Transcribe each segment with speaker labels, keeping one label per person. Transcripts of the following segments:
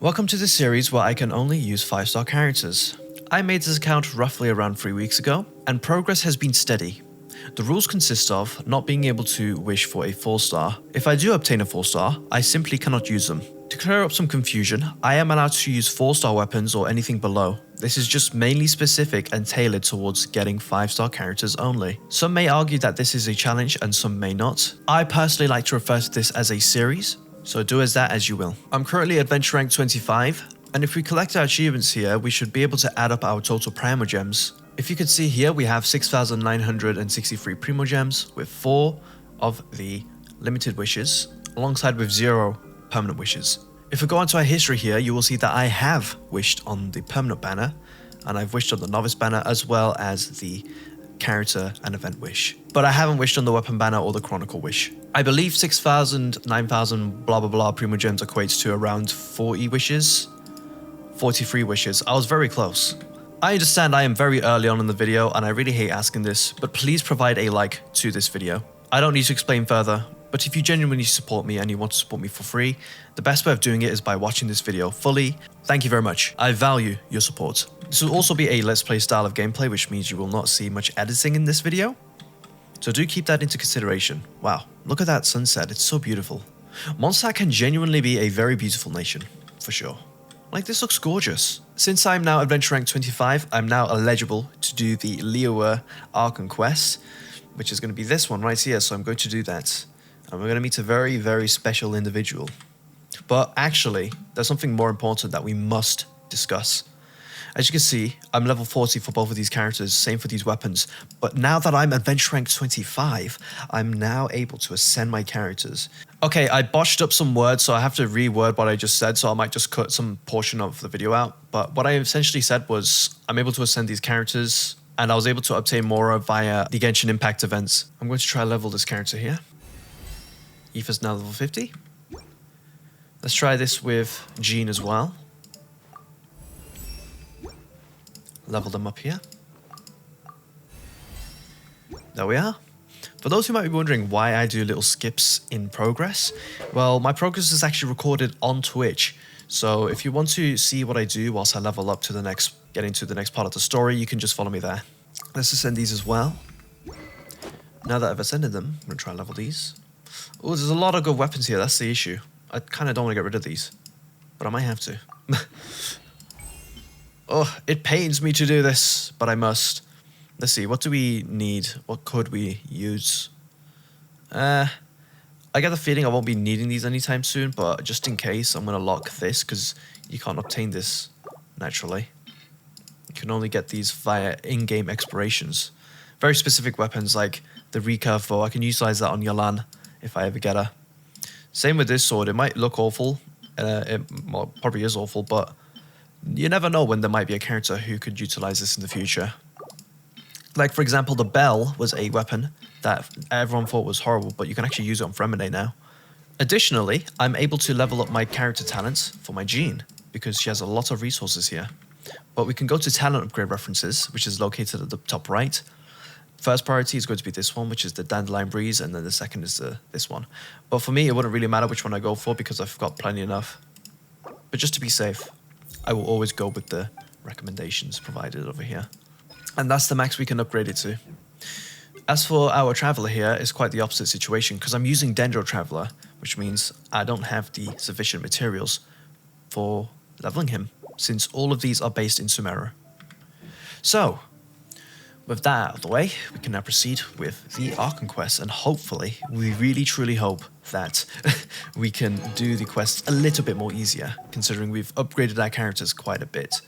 Speaker 1: Welcome to this series where I can only use 5-star characters. I made this account roughly around 3 weeks ago, and progress has been steady. The rules consist of not being able to wish for a 4-star. If I do obtain a 4-star, I simply cannot use them. To clear up some confusion, I am allowed to use 4-star weapons or anything below. This is just mainly specific and tailored towards getting 5-star characters only. Some may argue that this is a challenge and some may not. I personally like to refer to this as a series, so do as that as you will. I'm currently adventure rank 25, and if we collect our achievements here, we should be able to add up our total primo gems. If you can see here, we have 6,963 primo gems with 4 of the limited wishes, alongside with 0 permanent wishes. If we go onto our history here, you will see that I have wished on the permanent banner, and I've wished on the novice banner as well as the character and event wish. But I haven't wished on the weapon banner or the chronicle wish. I believe 6,000, 9,000 blah blah blah primo gems equates to around 40 wishes, 43 wishes. I was very close. I understand I am very early on in the video and I really hate asking this, but please provide a like to this video. I don't need to explain further, but if you genuinely support me and you want to support me for free, the best way of doing it is by watching this video fully. Thank you very much. I value your support. This will also be a let's play style of gameplay, which means you will not see much editing in this video. So do keep that into consideration. Wow, look at that sunset, it's so beautiful. Mondstadt can genuinely be a very beautiful nation, for sure. Like, this looks gorgeous. Since I'm now adventure rank 25, I'm now eligible to do the Liyue Archon quest, which is going to be this one right here, so I'm going to do that. And we're going to meet a very, very special individual. But actually, there's something more important that we must discuss. As you can see, I'm level 40 for both of these characters, same for these weapons. But now that I'm adventure rank 25, I'm now able to ascend my characters. Okay, I botched up some words, so I have to reword what I just said, so I might just cut some portion of the video out. But what I essentially said was, I'm able to ascend these characters, and I was able to obtain more via the Genshin Impact events. I'm going to try level this character here. Aoife's now level 50. Let's try this with Jean as well. Level them up here. There we are. For those who might be wondering why I do little skips in progress, well, my progress is actually recorded on Twitch. So if you want to see what I do whilst I level up to the next, get into the next part of the story, you can just follow me there. Let's ascend these as well. Now that I've ascended them, I'm going to try and level these. Oh, there's a lot of good weapons here, that's the issue. I kind of don't want to get rid of these, but I might have to. Oh, it pains me to do this, but I must. Let's see, what do we need? What could we use? I get the feeling I won't be needing these anytime soon, but just in case, I'm going to lock this, because you can't obtain this naturally. You can only get these via in-game explorations. Very specific weapons like the recurve bow, I can utilize that on Yolan if I ever get her. Same with this sword, it might look awful, it probably is awful, but you never know when there might be a character who could utilize this in the future. Like, for example, the bell was a weapon that everyone thought was horrible, but you can actually use it on Fremine now. Additionally, I'm able to level up my character talents for my Jean, because she has a lot of resources here. But we can go to talent upgrade references, which is located at the top right. First priority is going to be this one, which is the Dandelion Breeze, and then the second is this one. But for me, it wouldn't really matter which one I go for, because I've got plenty enough. But just to be safe, I will always go with the recommendations provided over here. And that's the max we can upgrade it to. As for our Traveler here, it's quite the opposite situation, because I'm using Dendro Traveler, which means I don't have the sufficient materials for leveling him, since all of these are based in Sumeru. So, with that out of the way, we can now proceed with the Archon quest, and hopefully, we really truly hope that we can do the quest a little bit more easier, considering we've upgraded our characters quite a bit.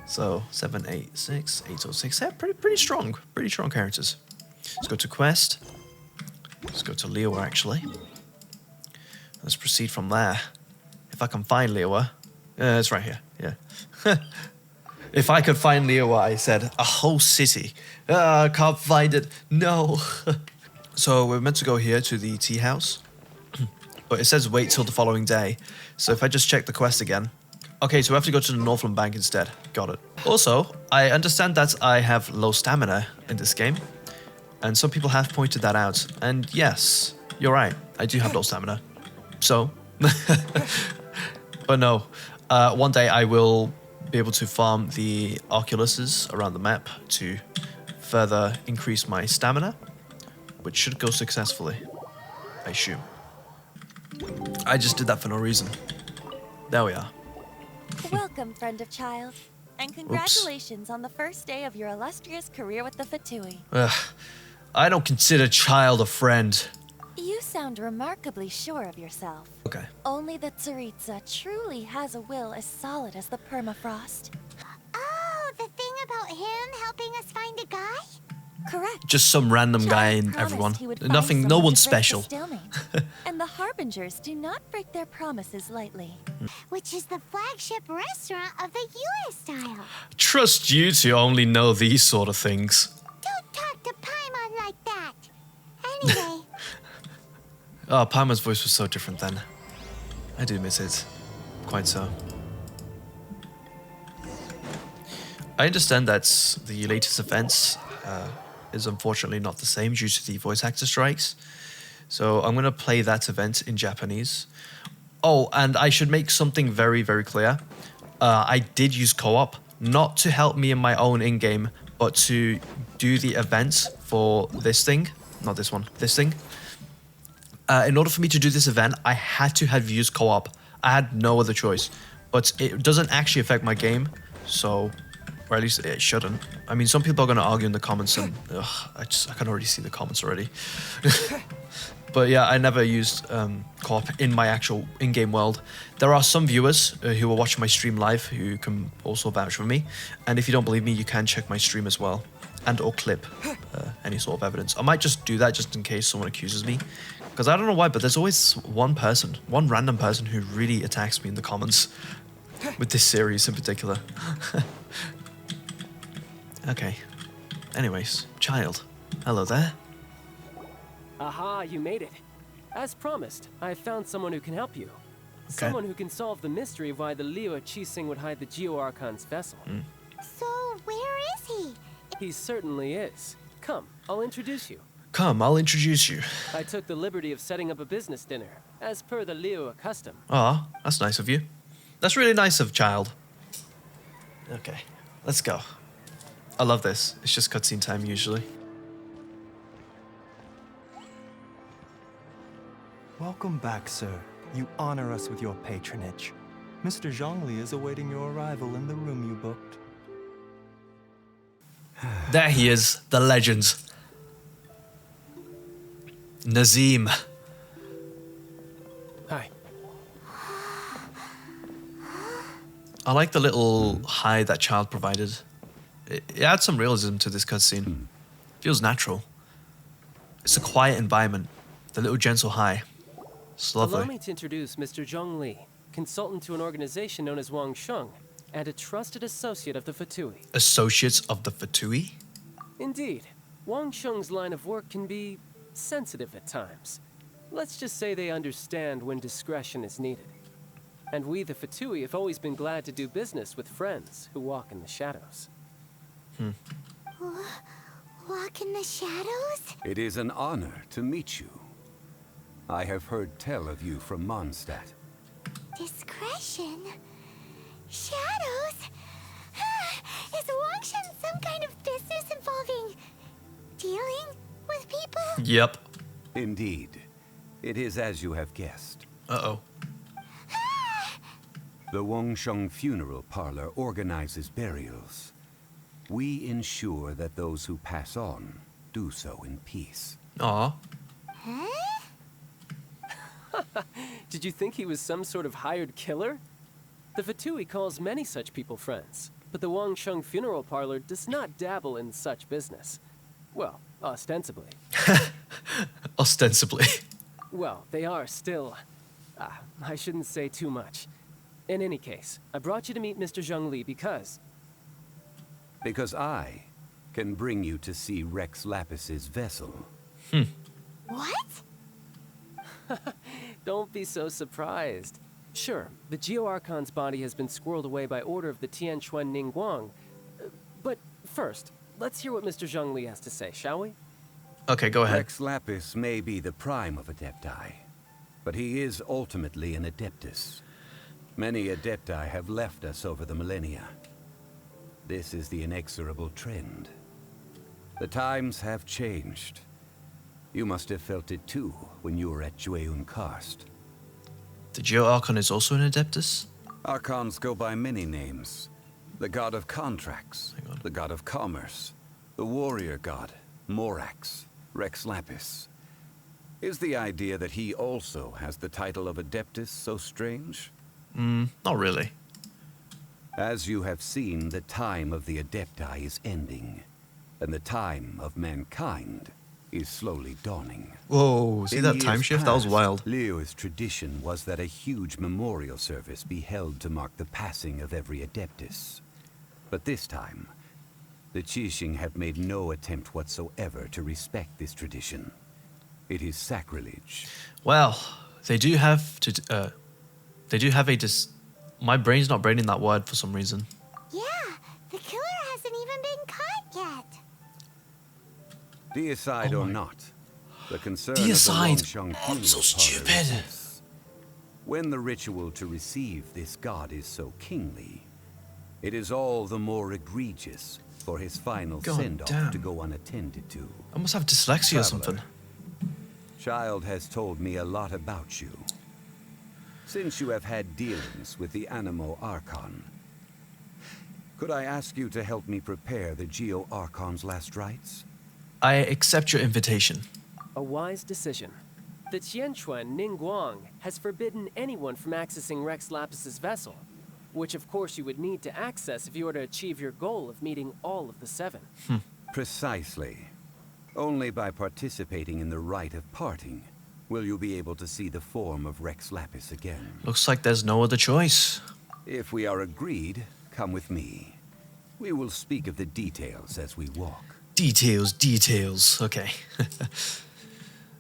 Speaker 1: So, 786, 806, yeah, pretty strong characters. Let's go to quest. Let's go to Liyue, actually. Let's proceed from there. If I can find Liyue. It's right here, yeah. If I could find Liyue, I said, a whole city. I can't find it, no. So we're meant to go here to the tea house. But it says wait till the following day. So if I just check the quest again. Okay, so we have to go to the Northland Bank instead. Got it. Also, I understand that I have low stamina in this game. And some people have pointed that out. And yes, you're right. I do have low stamina. So, but no, One day I will be able to farm the Oculuses around the map to further increase my stamina, which should go successfully, I assume. I just did that for no reason. There we are.
Speaker 2: Welcome, friend of child, and congratulations on the first day of your illustrious career with the Fatui.
Speaker 1: I don't consider child a friend.
Speaker 2: You sound remarkably sure of yourself.
Speaker 1: Okay.
Speaker 2: Only that Tsaritsa truly has a will as solid as the permafrost.
Speaker 3: Oh, the thing about him helping us find a guy?
Speaker 2: Correct.
Speaker 1: Just some random guy in
Speaker 2: Promised
Speaker 1: everyone.
Speaker 2: he would find
Speaker 1: Nothing, no
Speaker 2: someone
Speaker 1: one's
Speaker 2: to break the
Speaker 1: special.
Speaker 2: stalemate. And the Harbingers do not break their promises lightly.
Speaker 3: Which is the flagship restaurant of the Liyue style.
Speaker 1: Trust you to only know these sort of things.
Speaker 3: Don't talk to Paimon like that. Anyway,
Speaker 1: Oh, Paimon's voice was so different then. I do miss it. Quite so. I understand that the latest events is unfortunately not the same due to the voice actor strikes. So I'm going to play that event in Japanese. Oh, and I should make something very, very clear. I did use co-op, not to help me in my own in-game, but to do the events for this thing. Not this one, this thing. In order for me to do this event, I had to have used co-op. I had no other choice. But it doesn't actually affect my game, so... Or at least it shouldn't. I mean, some people are going to argue in the comments and... I can already see the comments already. But yeah, I never used co-op in my actual in-game world. There are some viewers who are watching my stream live who can also vouch for me. And if you don't believe me, you can check my stream as well. And or clip any sort of evidence. I might just do that just in case someone accuses me. Because I don't know why, but there's always one random person who really attacks me in the comments. With this series in particular. Okay. Anyways, child. Hello there.
Speaker 4: Aha, you made it. As promised, I found someone who can help you.
Speaker 1: Okay.
Speaker 4: Someone who can solve the mystery of why the Liyue Qixing would hide the Geo-Archon's vessel.
Speaker 3: so where is he?
Speaker 4: He certainly is. Come, I'll introduce you.
Speaker 1: Come, I'll introduce you.
Speaker 4: I took the liberty of setting up a business dinner, as per the Liyue custom.
Speaker 1: Ah, that's nice of you. That's really nice of child. Okay, let's go. I love this. It's just cutscene time usually.
Speaker 5: Welcome back, sir. You honor us with your patronage. Mr. Zhongli is awaiting your arrival in the room you booked.
Speaker 1: There he is, the legend. Nazim.
Speaker 4: Hi.
Speaker 1: I like the little hi that child provided. It adds some realism to this cutscene. Feels natural. It's a quiet environment. The little gentle hi. It's lovely.
Speaker 4: Allow me to introduce Mr. Zhong Li, consultant to an organization known as Wang Sheng, and a trusted associate of the Fatui.
Speaker 1: Associates of the Fatui?
Speaker 4: Indeed, Wang Sheng's line of work can be sensitive at times. Let's just say they understand when discretion is needed. And we, the Fatui, have always been glad to do business with friends who walk in the shadows.
Speaker 3: Walk in the shadows?
Speaker 6: It is an honor to meet you. I have heard tell of you from Mondstadt.
Speaker 3: Discretion? Shadows? Is Wangshan some kind of business involving dealing with people?
Speaker 1: Yep.
Speaker 6: Indeed. It is as you have guessed.
Speaker 1: Uh-oh.
Speaker 6: The Wangsheng Funeral Parlor organizes burials. We ensure that those who pass on do so in peace.
Speaker 1: Aw.
Speaker 3: Huh?
Speaker 4: Did you think he was some sort of hired killer? The Fatui calls many such people friends, but the Wangsheng Funeral Parlor does not dabble in such business. Well, ostensibly.
Speaker 1: Ostensibly.
Speaker 4: Well, they are still... I shouldn't say too much. In any case, I brought you to meet Mr. Zhong Li because...
Speaker 6: Because I can bring you to see Rex Lapis's vessel.
Speaker 3: What?
Speaker 4: Don't be so surprised. Sure, the Geo-Archon's body has been squirreled away by order of the Tianquan Ningguang. But first, let's hear what Mr. Zhong Li has to say, shall we?
Speaker 1: Okay, go ahead.
Speaker 6: Rex Lapis may be the prime of Adepti, but he is ultimately an Adeptus. Many Adepti have left us over the millennia. This is the inexorable trend. The times have changed. You must have felt it too when you were at Jueyun Karst.
Speaker 1: The Geo Archon is also an Adeptus?
Speaker 6: Archons go by many names. The god of contracts, the god of commerce, the warrior god, Morax, Rex Lapis. Is the idea that he also has the title of Adeptus so strange?
Speaker 1: Not really.
Speaker 6: As you have seen, the time of the Adepti is ending, and the time of mankind is slowly dawning.
Speaker 1: Whoa, see
Speaker 6: In
Speaker 1: that time
Speaker 6: years
Speaker 1: shift? That was
Speaker 6: past,
Speaker 1: wild.
Speaker 6: Liyue's tradition was that a huge memorial service be held to mark the passing of every Adeptus. But this time, the Qixing have made no attempt whatsoever to respect this tradition. It is sacrilege.
Speaker 1: Well, they do have to. My brain's not braining that word for some reason.
Speaker 3: Yeah, the killer hasn't even been caught yet.
Speaker 6: Deicide
Speaker 1: Oh
Speaker 6: or
Speaker 1: my-
Speaker 6: not, the concern
Speaker 1: Deicide.
Speaker 6: of the Wangsheng
Speaker 1: Oh, I'm so
Speaker 6: funeral parlor is
Speaker 1: stupid.
Speaker 6: this. When the ritual to receive this god is so kingly, it is all the more egregious for his final
Speaker 1: God
Speaker 6: send-off
Speaker 1: damn.
Speaker 6: to go unattended to.
Speaker 1: I must have dyslexia or something.
Speaker 6: Child has told me a lot about you. Since you have had dealings with the Animo Archon, could I ask you to help me prepare the Geo Archon's last rites?
Speaker 1: I accept your invitation.
Speaker 4: A wise decision. The Tianquan Ningguang has forbidden anyone from accessing Rex Lapis's vessel, which of course you would need to access if you were to achieve your goal of meeting all of the 7.
Speaker 6: Precisely. Only by participating in the rite of parting will you be able to see the form of Rex Lapis again.
Speaker 1: Looks like there's no other choice.
Speaker 6: If we are agreed, come with me. We will speak of the details as we walk.
Speaker 1: Details. Okay.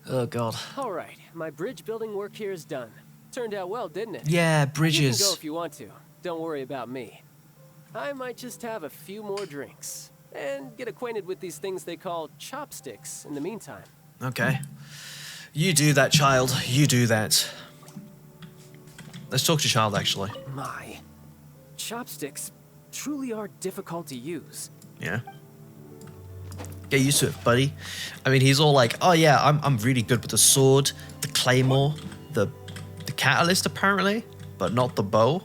Speaker 1: Oh god.
Speaker 4: All right, my bridge building work here is done. Turned out well, didn't it?
Speaker 1: Yeah,
Speaker 4: You can go
Speaker 1: bridges.
Speaker 4: if you want to. Don't worry about me. I might just have a few more drinks and get acquainted with these things they call chopsticks in the meantime.
Speaker 1: Okay. You do that, child. You do that. Let's talk to child, actually.
Speaker 4: My, chopsticks truly are difficult to use.
Speaker 1: Yeah. Get used to it, buddy. I mean, he's all like, "Oh yeah, I'm really good with the sword, the claymore, the catalyst apparently, but not the bow."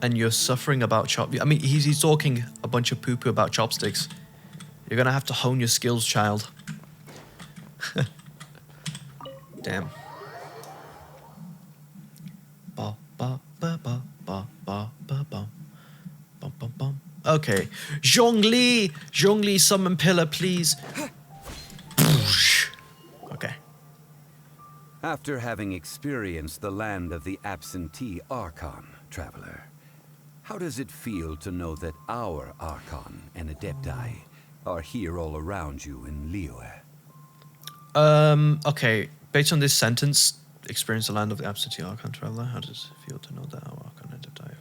Speaker 1: And you're suffering about I mean, he's talking a bunch of poo-poo about chopsticks. You're gonna have to hone your skills, child. Damn. Ba ba ba ba ba ba ba ba. Bum, bum, bum. Okay. Zhongli, summon pillar, please. Okay.
Speaker 6: After having experienced the land of the absentee Archon, traveler, how does it feel to know that our Archon and Adepti are here all around you in Liyue?
Speaker 1: Okay. Based on this sentence, experience the land of the absentee Archon traveler. How does it feel to know that our Archon and Adepti are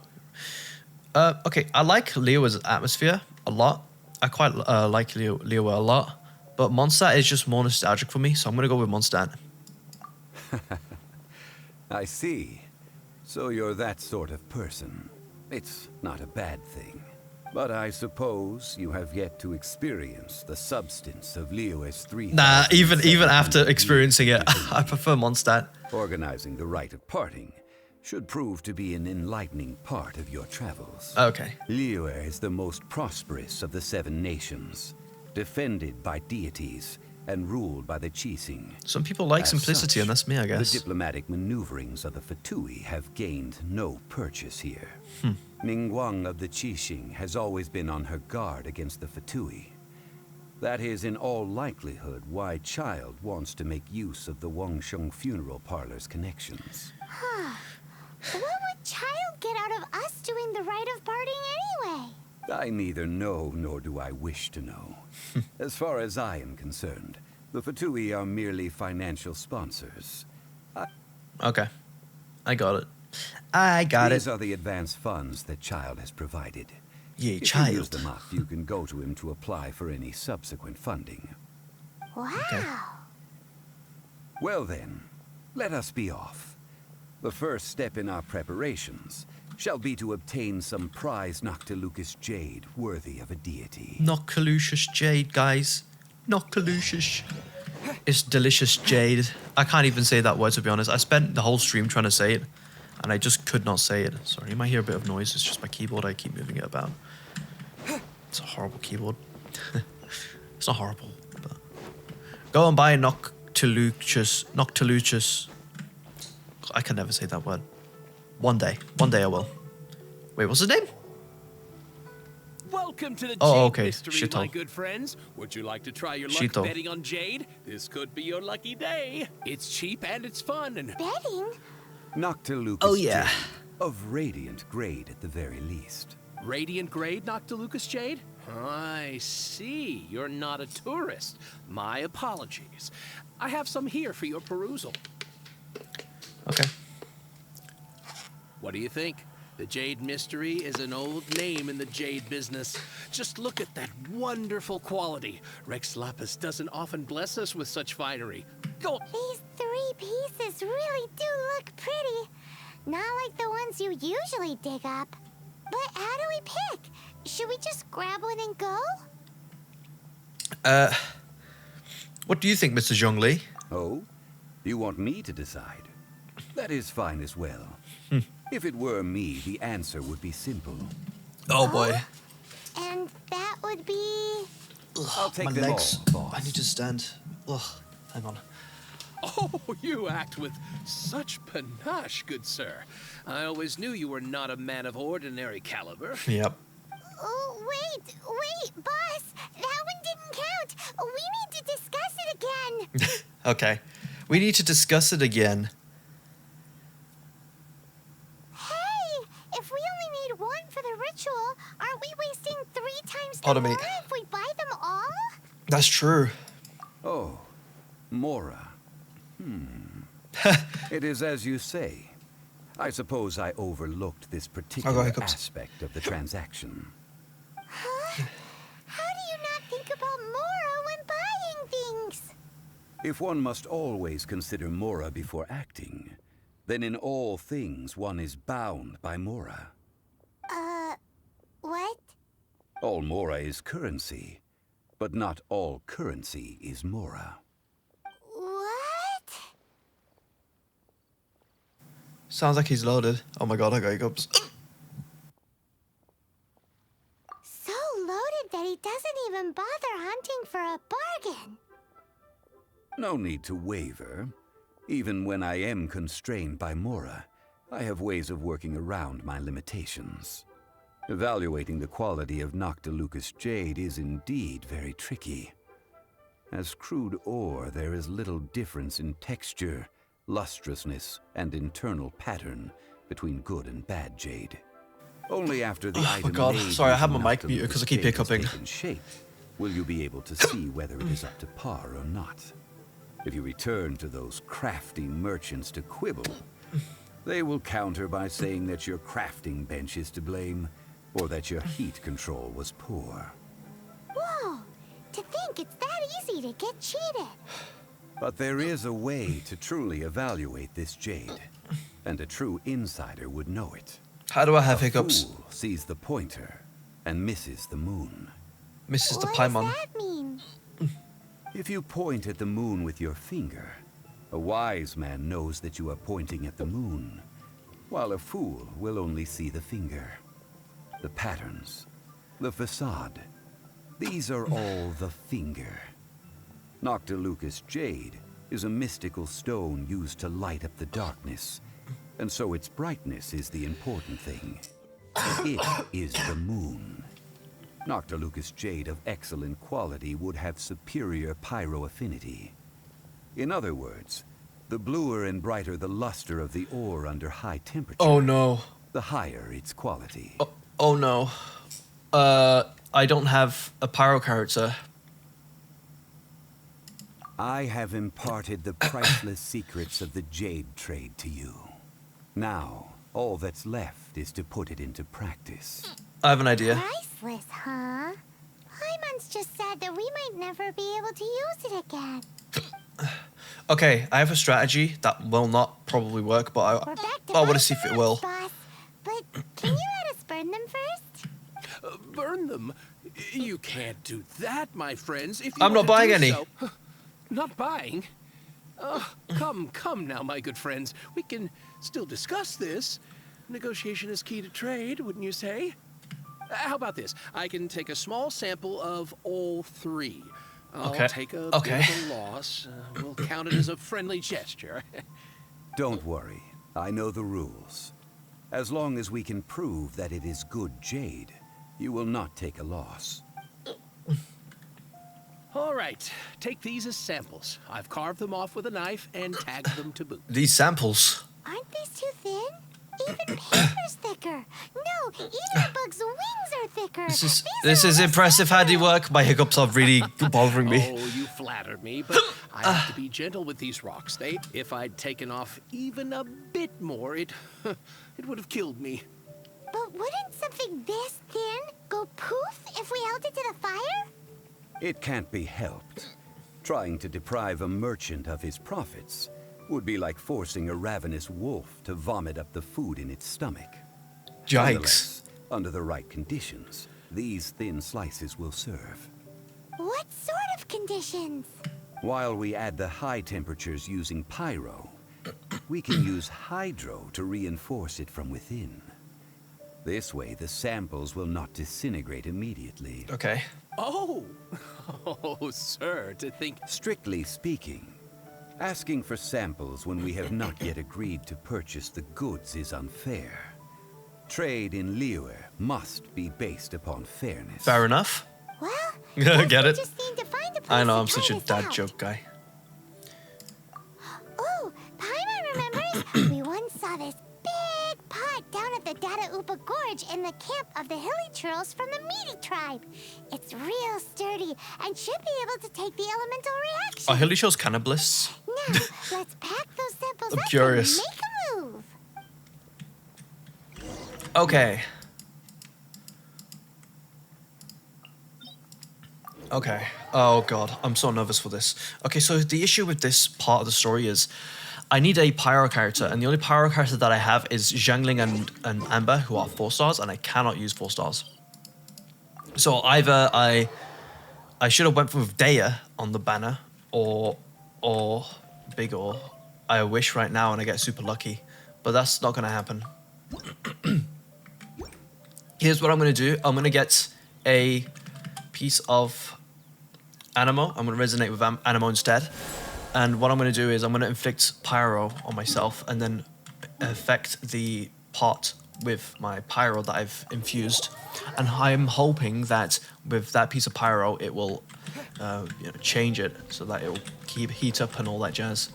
Speaker 1: here? Okay. I like Liyue's atmosphere a lot. I quite like Liyue a lot. But Mondstadt is just more nostalgic for me, so I'm gonna go with Mondstadt.
Speaker 6: I see. So you're that sort of person. It's not a bad thing. But I suppose you have yet to experience the substance of Liyue's 3,000.
Speaker 1: Nah, even after experiencing it, I prefer Mondstadt.
Speaker 6: Organizing the rite of parting should prove to be an enlightening part of your travels.
Speaker 1: Okay.
Speaker 6: Liyue is the most prosperous of the 7 nations, defended by deities and ruled by the Qixing.
Speaker 1: Some people like
Speaker 6: As
Speaker 1: simplicity,
Speaker 6: such,
Speaker 1: and that's me, I guess.
Speaker 6: The diplomatic maneuverings of the Fatui have gained no purchase here. Ningguang of the Qixing has always been on her guard against the Fatui. That is in all likelihood why Child wants to make use of the Wangsheng funeral parlor's connections.
Speaker 3: What would Child get out of us doing the rite of parting anyway?
Speaker 6: I neither know nor do I wish to know. As far as I am concerned, the Fatui are merely financial sponsors.
Speaker 1: Okay. I got it. I got
Speaker 6: These
Speaker 1: it.
Speaker 6: are the advance funds that Child has provided.
Speaker 1: Yeah,
Speaker 6: If you use
Speaker 1: child.
Speaker 6: them up, you can go to him to apply for any subsequent funding.
Speaker 3: Wow.
Speaker 6: Well then, let us be off. The first step in our preparations shall be to obtain some prize Noctilucous jade worthy of a deity.
Speaker 1: Noctilucous jade, guys. Noctilucous. It's delicious jade. I can't even say that word, to be honest. I spent the whole stream trying to say it, and I just could not say it. Sorry, you might hear a bit of noise. It's just my keyboard. I keep moving it about. It's a horrible keyboard. It's not horrible, but... Go and buy Noctilucous. Noctilucous. I can never say that word. One day I will. Wait, what's his name?
Speaker 7: Welcome to the Jade
Speaker 1: okay.
Speaker 7: Mystery,
Speaker 1: Shito.
Speaker 7: my good friends. Would you like to try your luck
Speaker 1: Shito.
Speaker 7: betting on Jade? This could be your lucky day. It's cheap and it's fun. And
Speaker 3: Betting?
Speaker 6: Noctilucous
Speaker 1: yeah.
Speaker 6: jade, of radiant grade at the very least.
Speaker 7: Radiant grade, Noctilucous Jade? I see. You're not a tourist. My apologies. I have some here for your perusal.
Speaker 1: Okay.
Speaker 7: What do you think? The Jade Mystery is an old name in the jade business. Just look at that wonderful quality. Rex Lapis doesn't often bless us with such finery. Go.
Speaker 3: These 3 pieces really do look pretty. Not like the ones you usually dig up. But how do we pick? Should we just grab one and go?
Speaker 1: What do you think, Mr. Zhongli?
Speaker 6: Oh? You want me to decide? That is fine as well. If it were me, the answer would be simple.
Speaker 1: Oh boy.
Speaker 3: And that would be...
Speaker 6: I'll take
Speaker 1: My
Speaker 6: them
Speaker 1: legs.
Speaker 6: all, boss.
Speaker 1: I need to stand. Ugh. Hang on.
Speaker 7: Oh, you act with such panache, good sir. I always knew you were not a man of ordinary caliber.
Speaker 1: Yep.
Speaker 3: Oh, wait, boss. That one didn't count. We need to discuss it again.
Speaker 1: Okay. We need to discuss it again.
Speaker 3: Hey, if we only need 1 for the ritual, aren't we wasting 3 times the
Speaker 1: Pardon me.
Speaker 3: Mora if we buy them all?
Speaker 1: That's true.
Speaker 6: Oh, Mora. It is as you say. I suppose I overlooked this particular
Speaker 1: hiccups.
Speaker 6: aspect of the transaction.
Speaker 3: Huh? How do you not think about Mora when buying things?
Speaker 6: If one must always consider Mora before acting, then in all things one is bound by Mora.
Speaker 3: What?
Speaker 6: All Mora is currency, but not all currency is Mora.
Speaker 3: What?
Speaker 1: Sounds like he's loaded. Oh my god, I got hiccups.
Speaker 3: So loaded that he doesn't even bother hunting for a bargain.
Speaker 6: No need to waver. Even when I am constrained by Mora, I have ways of working around my limitations. Evaluating the quality of Noctilucous jade is indeed very tricky. As crude ore, there is little difference in texture, lustrousness, and internal pattern between good and bad jade. Only after the item
Speaker 1: God.
Speaker 6: made
Speaker 1: Sorry, I have
Speaker 6: using
Speaker 1: my mic muted 'cause I keep
Speaker 6: Noctilucous jade has
Speaker 1: hiccuping.
Speaker 6: taken shape will you be able to see whether it is up to par or not. If you return to those crafty merchants to quibble, they will counter by saying that your crafting bench is to blame, or that your heat control was poor.
Speaker 3: Whoa! To think it's that easy to get cheated.
Speaker 6: But there is a way to truly evaluate this jade, and a true insider would know it.
Speaker 1: How do I have
Speaker 6: A
Speaker 1: hiccups?
Speaker 6: fool sees the pointer and misses the moon.
Speaker 1: Misses the
Speaker 3: What
Speaker 1: Paimon.
Speaker 3: does that mean?
Speaker 6: If you point at the moon with your finger, a wise man knows that you are pointing at the moon, while a fool will only see the finger. The patterns, the facade, these are all the finger. Noctilucous jade is a mystical stone used to light up the darkness, and so its brightness is the important thing. It is the moon. Noctilucous jade of excellent quality would have superior pyro affinity. In other words, the bluer and brighter the luster of the ore under high temperature,
Speaker 1: Oh no.
Speaker 6: the higher its quality.
Speaker 1: Oh no. I don't have a pyro character.
Speaker 6: I have imparted the priceless secrets of the jade trade to you. Now, all that's left is to put it into practice.
Speaker 1: I have an idea.
Speaker 3: Priceless, huh? Paimon's just said that we might never be able to use it again.
Speaker 1: Okay, I have a strategy that will not probably work, but
Speaker 3: We're back to
Speaker 1: I want to see if it will.
Speaker 3: boss. But
Speaker 7: Burn them. You can't do that, my friends. If you
Speaker 1: I'm not
Speaker 7: want to
Speaker 1: buying
Speaker 7: do
Speaker 1: any.
Speaker 7: so- Not buying? Come now, my good friends. We can still discuss this. Negotiation is key to trade, wouldn't you say? How about this? I can take a small sample of all three. I'll
Speaker 1: Okay.
Speaker 7: take a
Speaker 1: Okay.
Speaker 7: bit of a loss. We'll count it as a friendly gesture.
Speaker 6: Don't worry. I know the rules. As long as we can prove that it is good jade, you will not take a loss.
Speaker 7: All right. Take these as samples. I've carved them off with a knife and tagged them to boot.
Speaker 1: These samples.
Speaker 3: Aren't these too thin? Even paper's thicker. No, even a bug's wings are thicker.
Speaker 1: This is impressive handiwork. My hiccups are really bothering me.
Speaker 7: Oh, you flatter me, but I have to be gentle with these rocks. If I'd taken off even a bit more, it would have killed me.
Speaker 3: But wouldn't something this thin go poof if we held it to the fire?
Speaker 6: It can't be helped. Trying to deprive a merchant of his profits would be like forcing a ravenous wolf to vomit up the food in its stomach.
Speaker 1: Yikes.
Speaker 6: Nonetheless, under the right conditions, these thin slices will serve.
Speaker 3: What sort of conditions?
Speaker 6: While we add the high temperatures using pyro, we can use hydro to reinforce it from within. This way, the samples will not disintegrate immediately.
Speaker 1: Okay.
Speaker 7: Oh, sir, to think.
Speaker 6: Strictly speaking, asking for samples when we have not yet agreed to purchase the goods is unfair. Trade in Liyue must be based upon fairness.
Speaker 1: Fair enough.
Speaker 3: Well,
Speaker 1: Get
Speaker 3: we
Speaker 1: it?
Speaker 3: just need to find a place
Speaker 1: I know,
Speaker 3: to
Speaker 1: I'm
Speaker 3: try
Speaker 1: such a
Speaker 3: this
Speaker 1: dad
Speaker 3: out.
Speaker 1: joke guy.
Speaker 3: Oh, Paimon remembers we once saw this big pot down at the Data Upa Gorge in the camp of the hilly churls from the Meaty tribe. It's real sturdy and should be able to take the elemental reaction.
Speaker 1: Are hilly shows cannibalists?
Speaker 3: Now, let's pack those samples
Speaker 1: I'm
Speaker 3: up
Speaker 1: curious.
Speaker 3: and make a move.
Speaker 1: Okay. Okay. Oh god, I'm so nervous for this. Okay, so the issue with this part of the story is I need a pyro character, and the only pyro character that I have is Zhangling and Amber, who are 4 stars, and I cannot use 4 stars. So either I should have went with Daya on the banner, or Big Or. I wish right now and I get super lucky, but that's not gonna happen. Here's what I'm gonna do. I'm gonna get a piece of Animo. I'm gonna resonate with Animo instead. And what I'm gonna do is I'm gonna inflict Pyro on myself and then affect the pot with my Pyro that I've infused. And I'm hoping that with that piece of Pyro, it will change it so that it will keep heat up and all that jazz.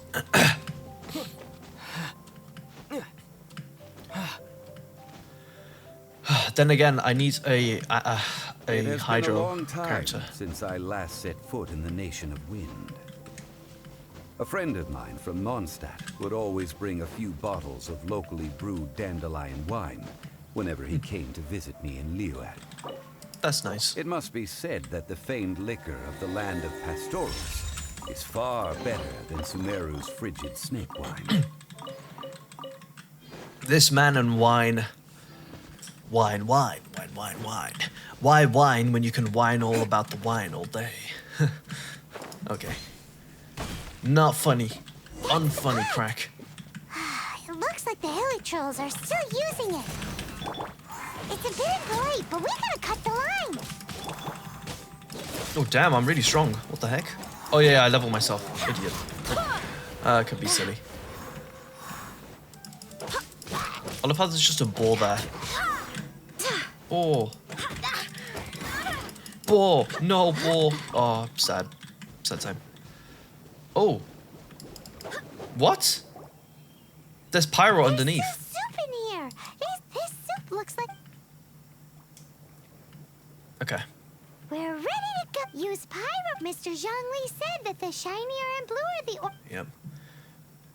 Speaker 1: Then again, I need a
Speaker 6: It has been a
Speaker 1: hydro
Speaker 6: long time
Speaker 1: character.
Speaker 6: since I last set foot in the Nation of Wind. A friend of mine from Mondstadt would always bring a few bottles of locally brewed dandelion wine whenever he came to visit me in Liyue.
Speaker 1: That's nice.
Speaker 6: It must be said that the famed liquor of the land of Pastorus is far better than Sumeru's frigid snake wine.
Speaker 1: This man and wine. Wine, wine, wine, wine, wine. Why wine when you can whine all about the wine all day? Okay. Not funny. Unfunny, Krac.
Speaker 3: It looks like the hilly trolls are still using it. It's a bit gory, but we gotta cut the line.
Speaker 1: Oh damn, I'm really strong. What the heck? Oh yeah, I level myself. Idiot. Could be silly. I love how there's just a ball there. Ball. Ball. No ball. Oh, sad. Sad time. Oh. What? There's pyro underneath.
Speaker 3: There's soup in here. This soup looks like...
Speaker 1: Okay.
Speaker 3: We're ready to go. Use pyro. Mr. Zhongli said that the shinier and bluer the...
Speaker 1: Yep.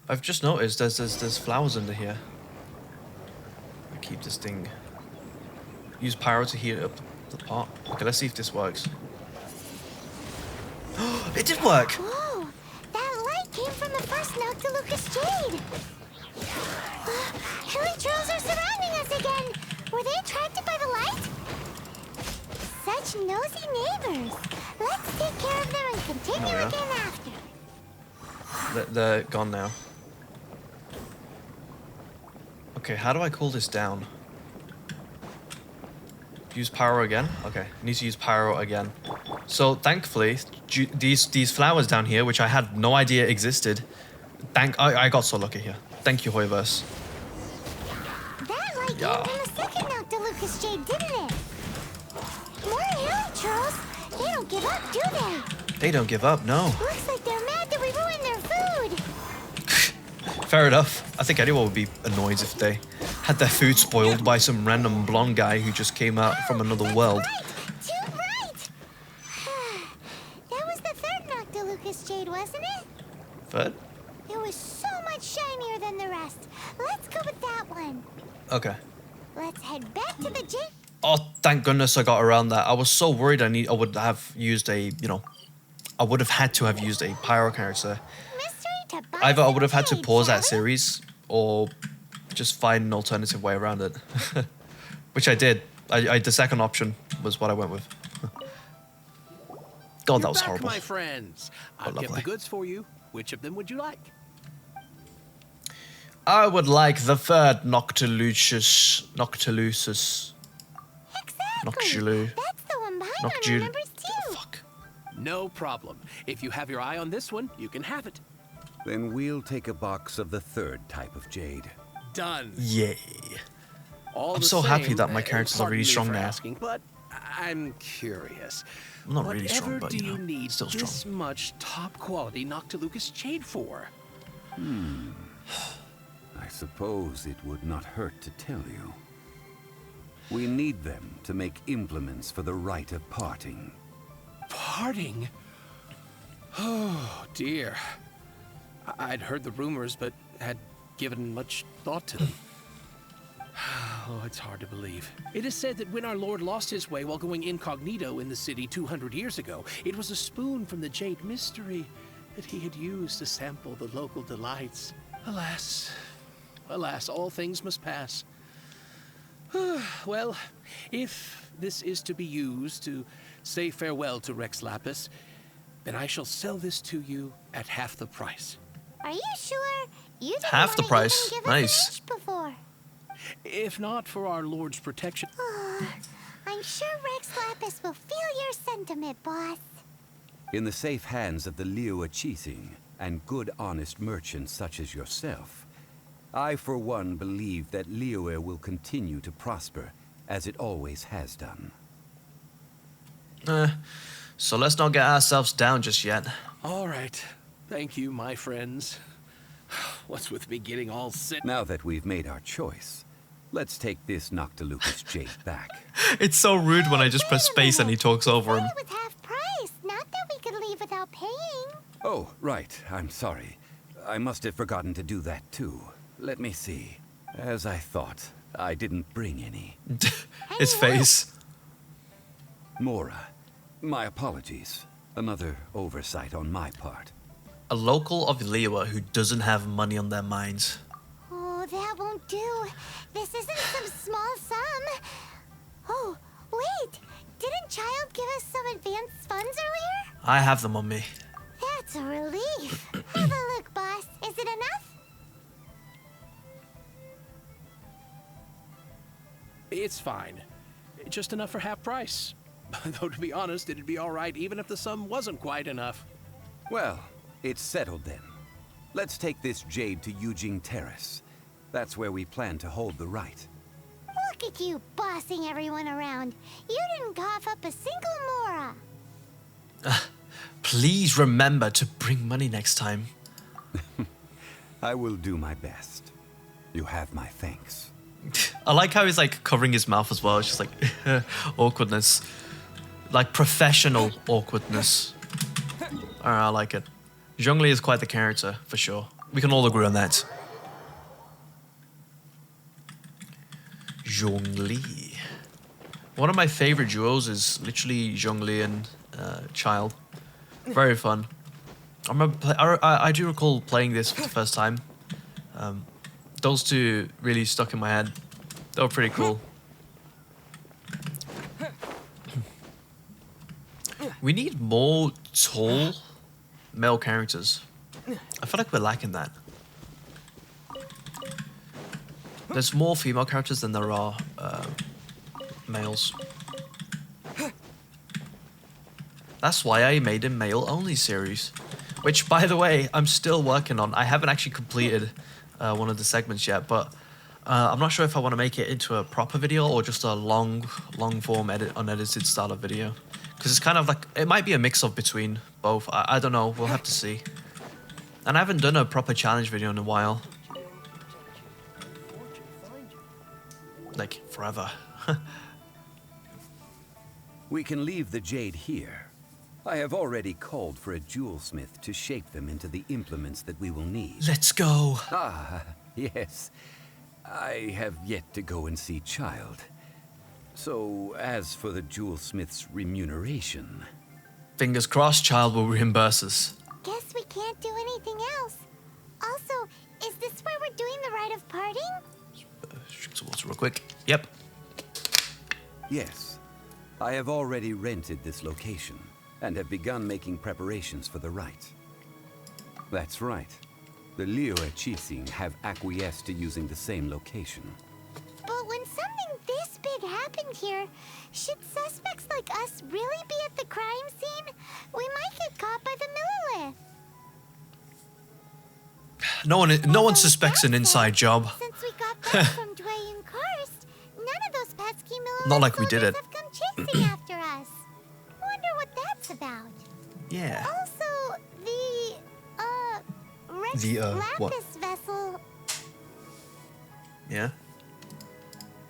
Speaker 1: I've just noticed there's flowers under here. I keep this thing. Use pyro to heat up the pot. Okay, let's see if this works. It did work!
Speaker 3: Whoa! That light came from the first note to Lucas Jade. Hilly trolls are surrounding us again. Were they attracted by the light? such nosy neighbors. Let's take care of them and continue
Speaker 1: Oh, yeah.
Speaker 3: again after.
Speaker 1: They're gone now. Okay, how do I cool this down? Use pyro again? Okay, need to use pyro again. So thankfully, these flowers down here, which I had no idea existed, I got so lucky here. Thank you, Hoiverse.
Speaker 3: That light
Speaker 1: Yeah.
Speaker 3: came from the second Noctilucous Jade, didn't it? More hill churls. They don't give up, do they?
Speaker 1: They don't give up, no.
Speaker 3: Looks like they're mad that we ruined their food.
Speaker 1: Fair enough. I think anyone would be annoyed if they had their food spoiled by some random blonde guy who just came out from another world.
Speaker 3: Right. Too right. That was the third Noctilucous Jade, wasn't it?
Speaker 1: Third?
Speaker 3: It was so much shinier than the rest. Let's go with that one.
Speaker 1: Okay.
Speaker 3: Let's head back to the Jade.
Speaker 1: Oh, thank goodness I got around that. I was so worried I would have used a, I would have had to have used a pyro character.
Speaker 3: Mystery to buy
Speaker 1: Either I
Speaker 3: some
Speaker 1: would have had to
Speaker 3: jade,
Speaker 1: pause
Speaker 3: shall
Speaker 1: that
Speaker 3: we?
Speaker 1: series or just find an alternative way around it. Which I did. The second option was what I went with. God,
Speaker 7: You're
Speaker 1: that was
Speaker 7: back,
Speaker 1: horrible.
Speaker 7: my friends. I've kept
Speaker 1: lovely.
Speaker 7: the goods for you. Which of them would you like?
Speaker 1: I would like the third Noctilucus.
Speaker 3: Exactly.
Speaker 1: Noctilu.
Speaker 3: That's the one behind on our
Speaker 1: Noctilu.
Speaker 3: numbers too.
Speaker 1: Fuck.
Speaker 7: No problem. If you have your eye on this one, you can have it.
Speaker 6: Then we'll take a box of the third type of jade.
Speaker 7: Done.
Speaker 1: Yay.
Speaker 7: All
Speaker 1: I'm
Speaker 7: the
Speaker 1: so happy
Speaker 7: same,
Speaker 1: that my characters are
Speaker 7: pardon
Speaker 1: really
Speaker 7: me
Speaker 1: strong
Speaker 7: for
Speaker 1: now.
Speaker 7: Asking, but I'm curious.
Speaker 1: I'm not really strong,
Speaker 7: Whatever
Speaker 1: but,
Speaker 7: do
Speaker 1: you know,
Speaker 7: need
Speaker 1: still strong.
Speaker 7: this much top-quality Noctilucous Jade for?
Speaker 6: I suppose it would not hurt to tell you. We need them to make implements for the rite of parting.
Speaker 7: Parting? Oh, dear. I'd heard the rumors, but had given much thought to them. Oh, it's hard to believe. It is said that when our Lord lost his way while going incognito in the city 200 years ago, it was a spoon from the Jade Mystery that he had used to sample the local delights. Alas, alas, all things must pass. Well, if this is to be used to say farewell to Rex Lapis, then I shall sell this to you at half the price.
Speaker 3: Are you sure? You didn't
Speaker 1: Half the
Speaker 3: wanna
Speaker 1: price.
Speaker 3: even give
Speaker 1: Nice.
Speaker 3: us an inch before.
Speaker 7: If not for our Lord's protection.
Speaker 3: I'm sure Rex Lapis will feel your sentiment, boss.
Speaker 6: In the safe hands of the Liyue and good honest merchants such as yourself, I for one believe that Liyue will continue to prosper as it always has done.
Speaker 1: So let's not get ourselves down just yet.
Speaker 7: All right. Thank you, my friends. What's with me getting all sit?
Speaker 6: Now that we've made our choice, let's take this Noctilucous Jade back.
Speaker 1: It's so rude when I just press space and he talks over him.
Speaker 3: It was half price. Not that we could leave without paying.
Speaker 6: Oh, right. I'm sorry. I must have forgotten to do that too. Let me see. As I thought, I didn't bring any.
Speaker 1: His face.
Speaker 6: Mora, my apologies. Another oversight on my part.
Speaker 1: A local of Liyue who doesn't have money on their minds.
Speaker 3: Oh, that won't do. This isn't some small sum. Oh, wait. Didn't Child give us some advanced funds earlier?
Speaker 1: I have them on me.
Speaker 3: That's a relief. Have a look, boss. Is it enough?
Speaker 7: It's fine. Just enough for half price. Though, to be honest, it'd be all right even if the sum wasn't quite enough.
Speaker 6: Well, it's settled then. Let's take this jade to Yujing Terrace. That's where we plan to hold the rite.
Speaker 3: Look at you bossing everyone around. You didn't cough up a single Mora.
Speaker 1: Please remember to bring money next time.
Speaker 6: I will do my best. You have my thanks.
Speaker 1: I like how he's like covering his mouth as well. It's just like awkwardness. Like professional awkwardness. Alright, I like it. Zhongli is quite the character, for sure. We can all agree on that. Zhongli. One of my favorite duos is literally Zhongli and Child. Very fun. I remember I do recall playing this for the first time. Those two really stuck in my head. They were pretty cool. We need more tall male characters. I feel like we're lacking that. There's more female characters than there are males. That's why I made a male-only series. Which, by the way, I'm still working on. I haven't actually completed one of the segments yet, but I'm not sure if I want to make it into a proper video or just a long-form unedited style of video. Because it's kind of like, it might be a mix of between both. I don't know, we'll have to see. And I haven't done a proper challenge video in a while. Like, forever.
Speaker 6: We can leave the jade here. I have already called for a jewelsmith to shape them into the implements that we will need.
Speaker 1: Let's go.
Speaker 6: Ah, yes. I have yet to go and see Child. So, as for the jewelsmith's remuneration...
Speaker 1: Fingers crossed, Child will reimburse us.
Speaker 3: Guess we can't do anything else. Also, is this where we're doing the rite of parting?
Speaker 1: Drink some water real quick. Yep.
Speaker 6: Yes. I have already rented this location, and have begun making preparations for the rite. That's right. The Liyue Qixing have acquiesced to using the same location.
Speaker 3: But when something this big happened here, should suspects like us really be at the crime scene? We might get caught by the Millilith.
Speaker 1: No one suspects an inside job.
Speaker 3: Since we got back from Dwayne Karst, none of those pesky Millilith
Speaker 1: Not like we did it.
Speaker 3: have come chasing after us. Wonder what that's about.
Speaker 1: Yeah.
Speaker 3: Also, the
Speaker 1: what?
Speaker 3: Lapis vessel.
Speaker 1: Yeah.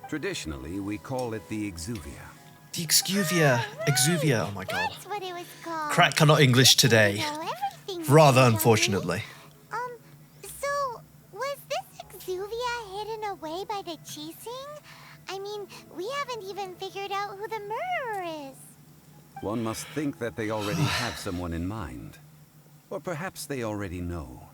Speaker 6: Traditionally, we call it the Exuvia.
Speaker 1: The Exuvia. Exuvia. Oh my god.
Speaker 3: That's what it was called.
Speaker 1: Krac cannot English today.
Speaker 3: You know everything,
Speaker 1: Rather
Speaker 3: don't you?
Speaker 1: unfortunately.
Speaker 3: So, was this Exuvia hidden away by the Qixing? I mean, we haven't even figured out who the murderer is.
Speaker 6: One must think that they already have someone in mind. Or perhaps they already know.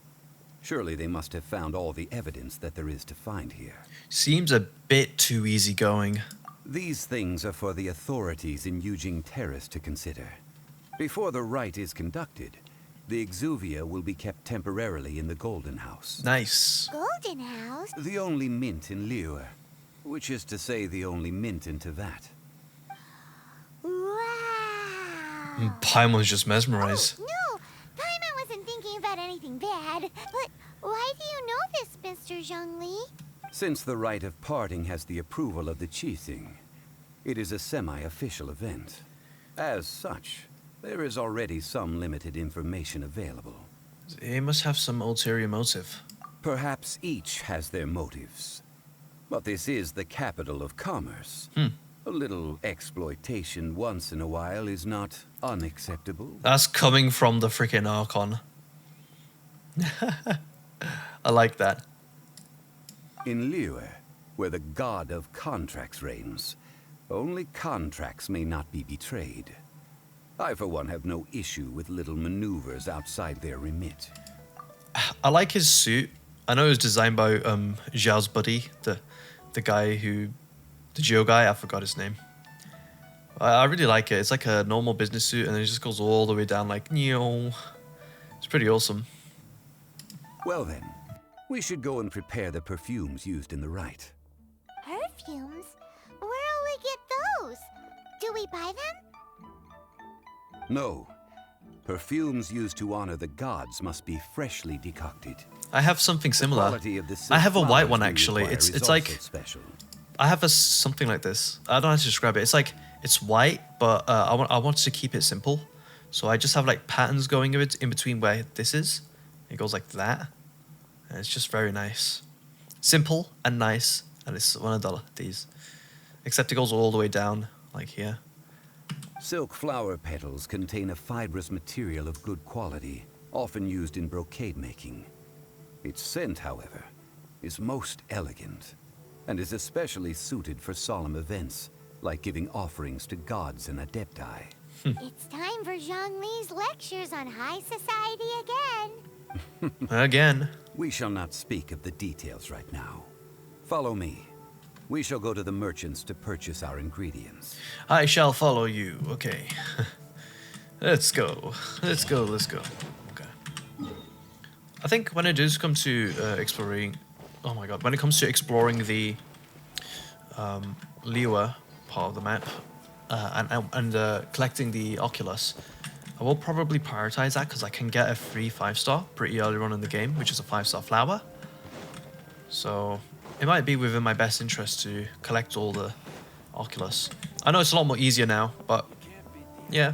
Speaker 6: Surely they must have found all the evidence that there is to find here.
Speaker 1: Seems a bit too easygoing.
Speaker 6: These things are for the authorities in Yujing Terrace to consider. Before the rite is conducted, the Exuvia will be kept temporarily in the Golden House.
Speaker 1: Nice.
Speaker 3: Golden House?
Speaker 6: The only mint in Liyue, which is to say the only mint in Teyvat.
Speaker 3: Wow.
Speaker 1: Paimon's just mesmerized.
Speaker 3: Oh, no, Paimon wasn't thinking about anything bad. But why do you know this, Mr. Zhongli?
Speaker 6: Since the rite of parting has the approval of the Qixing, it is a semi-official event. As such, there is already some limited information available.
Speaker 1: He must have some ulterior motive.
Speaker 6: Perhaps each has their motives. But this is the capital of commerce. A little exploitation once in a while is not unacceptable.
Speaker 1: That's coming from the freaking Archon. I like that.
Speaker 6: In Liyue, where the god of contracts reigns, only contracts may not be betrayed. I, for one, have no issue with little maneuvers outside their remit.
Speaker 1: I like his suit. I know it was designed by Zhao's buddy, the guy who... The Geo guy, I forgot his name. I really like it. It's like a normal business suit and then it just goes all the way down like, Neo. It's pretty awesome.
Speaker 6: Well then, we should go and prepare the perfumes used in the rite.
Speaker 3: Perfumes? Where'll we get those? Do we buy them?
Speaker 6: No. Perfumes used to honor the gods must be freshly decocted.
Speaker 1: I have something similar.
Speaker 6: Quality of the
Speaker 1: I have a white
Speaker 6: flowers
Speaker 1: one
Speaker 6: we
Speaker 1: actually.
Speaker 6: require
Speaker 1: It's
Speaker 6: is
Speaker 1: like...
Speaker 6: also special.
Speaker 1: I have something like this. I don't know how to describe it. It's like, it's white, but I want to keep it simple. So I just have like patterns going in between where this is. It goes like that. And it's just very nice. Simple and nice. And it's one of these. Except it goes all the way down, like here.
Speaker 6: Silk flower petals contain a fibrous material of good quality, often used in brocade making. Its scent, however, is most elegant, and is especially suited for solemn events, like giving offerings to gods and adepti.
Speaker 3: It's time for Zhongli's lectures on high society again.
Speaker 1: Again.
Speaker 6: We shall not speak of the details right now. Follow me. We shall go to the merchants to purchase our ingredients.
Speaker 1: I shall follow you. Okay. Let's go. Let's go. Okay. I think when it does come to exploring... Oh my god. When it comes to exploring the Liyue part of the map and collecting the Oculus, I will probably prioritize that because I can get a free 5-star pretty early on in the game, which is a 5-star flower. So it might be within my best interest to collect all the Oculus. I know it's a lot more easier now, but yeah,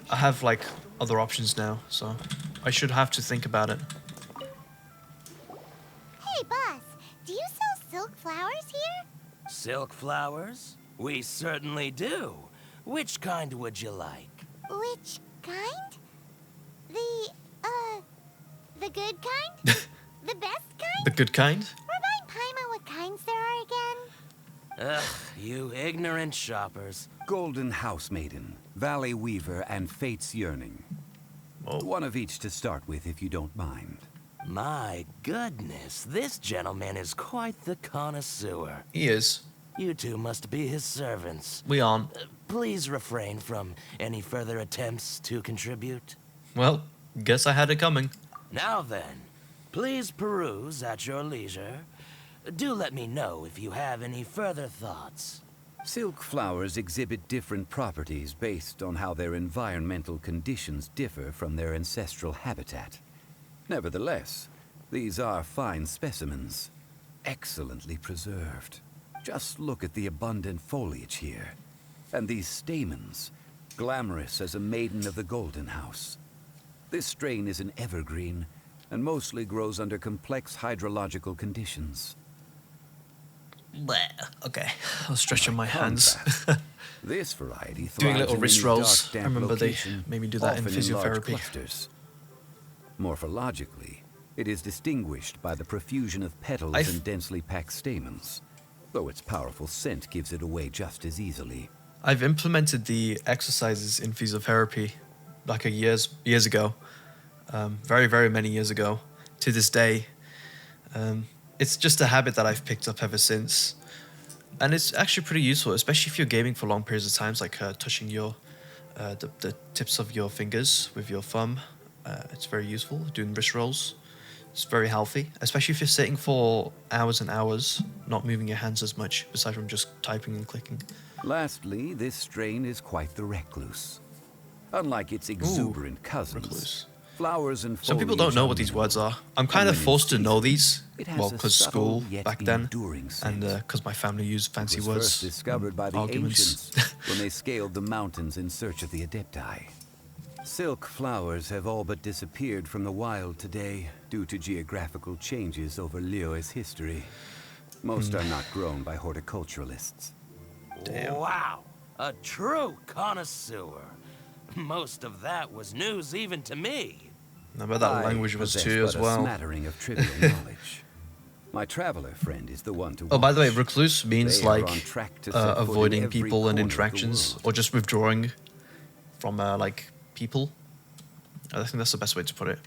Speaker 1: I have like other options now, so I should have to think about it.
Speaker 3: Hey, boss, do you sell silk flowers here?
Speaker 8: Silk flowers? We certainly do. Which kind would you like?
Speaker 3: Which kind? The good kind? The best kind?
Speaker 1: The good kind?
Speaker 3: Remind Paimon what kinds there are again.
Speaker 8: Ugh, you ignorant shoppers.
Speaker 6: Golden Housemaiden, Valley Weaver, and Fate's Yearning.
Speaker 1: Oh.
Speaker 6: One of each to start with, if you don't mind.
Speaker 8: My goodness, this gentleman is quite the connoisseur.
Speaker 1: He is.
Speaker 8: You two must be his servants.
Speaker 1: We aren't.
Speaker 8: Please refrain from any further attempts to contribute.
Speaker 1: Well, guess I had it coming.
Speaker 8: Now then, please peruse at your leisure. Do let me know if you have any further thoughts.
Speaker 6: Silk flowers exhibit different properties based on how their environmental conditions differ from their ancestral habitat. Nevertheless, these are fine specimens, excellently preserved. Just look at the abundant foliage here, and these stamens, glamorous as a maiden of the Golden House. This strain is an evergreen, and mostly grows under complex hydrological conditions.
Speaker 1: Bleh. Okay, I was stretching my hands.
Speaker 6: This variety thrives
Speaker 1: Doing little
Speaker 6: in
Speaker 1: wrist
Speaker 6: any
Speaker 1: rolls.
Speaker 6: dark,
Speaker 1: I
Speaker 6: damp
Speaker 1: remember they
Speaker 6: location,
Speaker 1: made me do that in
Speaker 6: often large
Speaker 1: physiotherapy.
Speaker 6: clusters. Morphologically, it is distinguished by the profusion of petals and densely packed stamens, though its powerful scent gives it away just as easily.
Speaker 1: I've implemented the exercises in physiotherapy like years ago, very, very many years ago. To this day, it's just a habit that I've picked up ever since, and it's actually pretty useful, especially if you're gaming for long periods of times, like touching your the tips of your fingers with your thumb. It's very useful. Doing wrist rolls, it's very healthy, especially if you're sitting for hours and hours, not moving your hands as much, aside from just typing and clicking.
Speaker 6: Lastly, this strain is quite the recluse. Unlike its exuberant cousins,
Speaker 1: Recluse.
Speaker 6: flowers and
Speaker 1: Some people
Speaker 6: foliage
Speaker 1: don't know what these words are. I'm kind of
Speaker 6: when in
Speaker 1: forced to know
Speaker 6: season,
Speaker 1: these,
Speaker 6: it has
Speaker 1: well,
Speaker 6: a
Speaker 1: because
Speaker 6: subtle
Speaker 1: school
Speaker 6: yet
Speaker 1: back then,
Speaker 6: enduring
Speaker 1: and
Speaker 6: scent.
Speaker 1: because my family used fancy
Speaker 6: It was
Speaker 1: words.
Speaker 6: first discovered by the
Speaker 1: arguments.
Speaker 6: ancients when they scaled the mountains in search of the Adepti. Silk flowers have all but disappeared from the wild today due to geographical changes over Liyue's history. Most are not grown by horticulturalists.
Speaker 1: Damn.
Speaker 8: Wow, a true connoisseur. Most of that was news even to me.
Speaker 1: I bet that
Speaker 6: I
Speaker 1: language was
Speaker 6: possess
Speaker 1: too
Speaker 6: but
Speaker 1: as
Speaker 6: a
Speaker 1: well.
Speaker 6: smattering of trivial knowledge. My traveler friend is the one to
Speaker 1: Oh, by the way,
Speaker 6: watch.
Speaker 1: recluse means
Speaker 6: They are
Speaker 1: like
Speaker 6: on track to set foot in
Speaker 1: avoiding
Speaker 6: every
Speaker 1: people and
Speaker 6: corner of the
Speaker 1: interactions,
Speaker 6: world.
Speaker 1: or just withdrawing from like people. I think that's the best way to put it.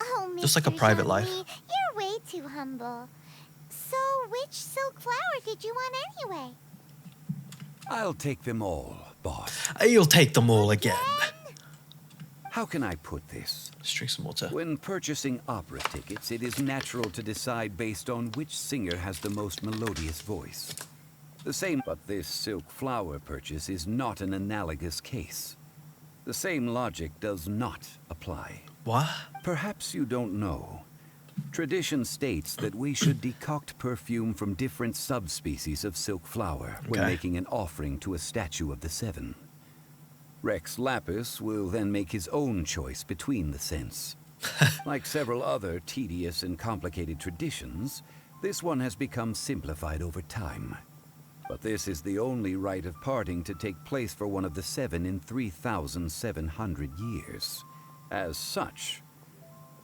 Speaker 3: Oh,
Speaker 1: Just like a
Speaker 3: Mr.
Speaker 1: private
Speaker 3: Zhongli,
Speaker 1: life.
Speaker 3: You're way too humble. So, which silk flower did you want anyway?
Speaker 6: I'll take them all, boss.
Speaker 1: You'll take them all again.
Speaker 6: How can I put this?
Speaker 1: Just drink some water.
Speaker 6: When purchasing opera tickets, it is natural to decide based on which singer has the most melodious voice. The same, but this silk flower purchase is not an analogous case. The same logic does not apply.
Speaker 1: What?
Speaker 6: Perhaps you don't know. Tradition states that we should decoct perfume from different subspecies of silk flower when
Speaker 1: Okay.
Speaker 6: making an offering to a statue of the Seven. Rex Lapis will then make his own choice between the scents. Like several other tedious and complicated traditions, this one has become simplified over time. But this is the only rite of parting to take place for one of the Seven in 3,700 years. As such,